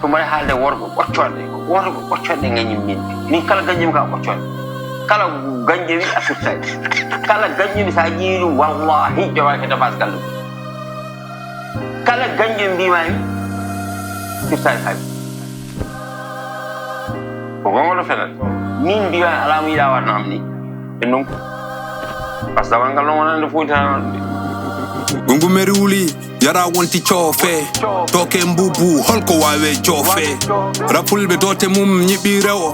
ko mari haalde worgo ɓoccoɗe gañum min kala gañum ka ɓoccoɗe kala gañƴe wi a firtani kala gañƴumi sa ƴeewi ɗum wallahi jowaki dépense gallu kala gañƴe mbimami firtani haɓi ko gongoɗo fenan min mbimami ala mo yiɗa watnam ni ɓe nonko par ce que dawal ngal noon wonande foytanade gongu meri wuli yara wonti coofe toke mbubu holko wawe joofe rapulɓe dote mum ñiɓi rewo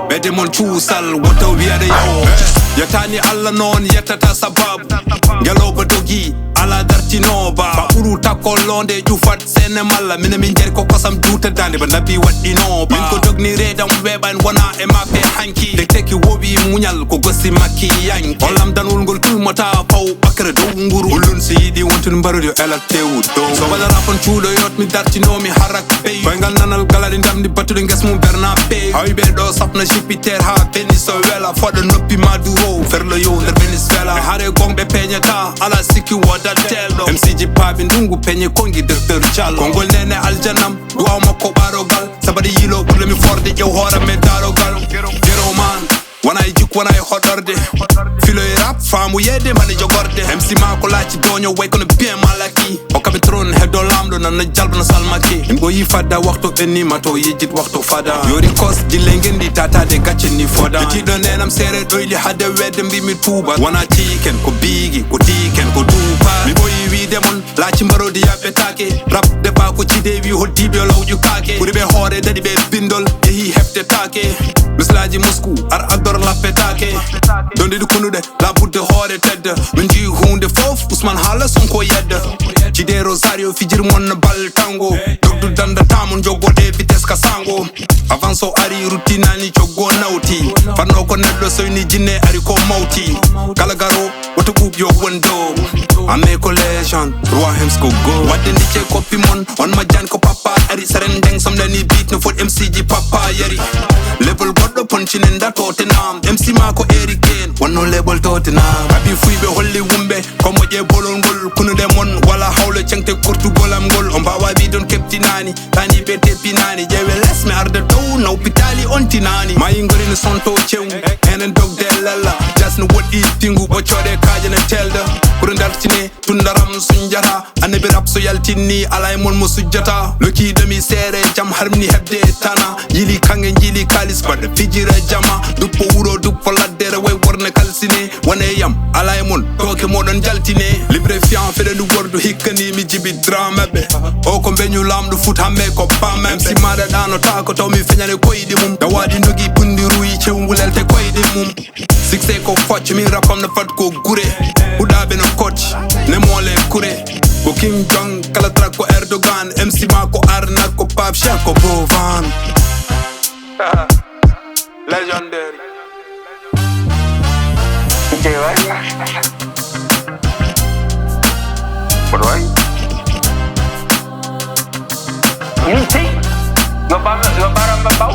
ɓeyde mon cuusal woto wiyade yawo yetani allah noon yettata sababu ngeloba dogi ala dartinoba ba ɓuru takkollonde ƴufat sene malla mine min jeri ko kosam duutadande ba nabi waɗɗinoba min ko dogni reedam weeɓan wona e mappe hanki de teki woɓi muñal ko gossi makki yanki hollam danwol ngol tulmata faw ɓakre dow nguru ullun si yiɗi wontude mbarude yo elak tewu dow so waɗa rapon cuuɗo yot mi dartinomi harak pey koyngal nanal galaɗe damdi battude gues mum berna pey hawi ɓe ɗo sapna jupiter ha benis so wela foɗa noppi maduro ferlo yo nder benis wela e haare gonɓe peñata ala sikki wodat telɗo mcji paaɓe ndungu peñe kongi docteur diallo kongol nene aljannam duwaw makko ɓarogal sabaɗa yilo ɓurlemi forde ƴew hoore me darogal jero man wona e jikku wona e hoɗorde filo e rap faamu yeyde mane jogorde mc mako laaci doño way kono bien malaki hokkaɓe trône heddo lamɗo nanno jalbano salmaki en ɓoyi fadda waktu ɓennima to yejjit waktu fada yori kos jille gendi tatade gaccen ni foda tiɗo nenam seere ɗoyli hadde wedde mbimi tuuba wona ciiken ko biigui ko tiken ko duupa mi ɓoyi wiide mon laaci mbarodi yaɓɓetake rap débat ko cidewi hoddiɓe lawƴu kaake ɓuuri ɓe hoore daɗi ɓe bindol yeehi heftetake mislaji moscou ar ador lappetake dondiɗo kunuɗe labudde hoore tedda min jii hunde fof ousmane haala sonko yedda cide rosario fijir mon bal tango dogdu danda tamon joggoɗe vitesse ka sango avance o ari ruttinani coggo nawti fanno ko neɗɗo soyni jinne ari ko mawti kala garo woto ɓuuɓ yo won dow amme ko légende roi hems ko go wadde ndicce koppi mon on majjani ko papa ari saren ndeng somdani beat no foti mcji papa yari level goɗɗo poncinen datote nam mc ma ko eriken wonno lebol totenam abi fuyɓe holli wumɓe ko moƴƴe bolol ngol kunude mon wala hawle cengte kortugolam ngol o mbawa wi don keptinani tani ɓe teppinani ƴeewe lesme arde dow nawpitali on tinani mayi gorino sonto cew enen dogde lella jasno woɗɗi tingu ɓoccoɗe kajene telda pour dartine tundaram sunjata annabi rap so yaltinni ala e mon mo sujjata lokkiɗomi seere jam harmini hebde tana yili kange jili kalis baɗa fijira jama duppo wuro duppo laddere way worne kalsine wone yam ala e mon toke moɗon jaltine libre fian feɗendu wordu hikkani mi jibi dramaɓe o ko beñu lamɗo fut hamme ko bamem si maɗa ɗanota ko taw mi feñane koyɗi mum dawaɗi dogi pundi ruyi cewgulelte koyɗi mum succès ko focc min rapam no fat ko gure huɗaɓe no coach ne mole kure ko King Jong kala track ko Erdogan MC ma ko arnak ko Pape Cheikh ko Bovan legendary Jewa Bodoy Niti yo baram babaw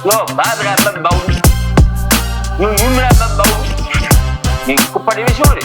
yo babra babaw yo yumra babaw ni ko pa division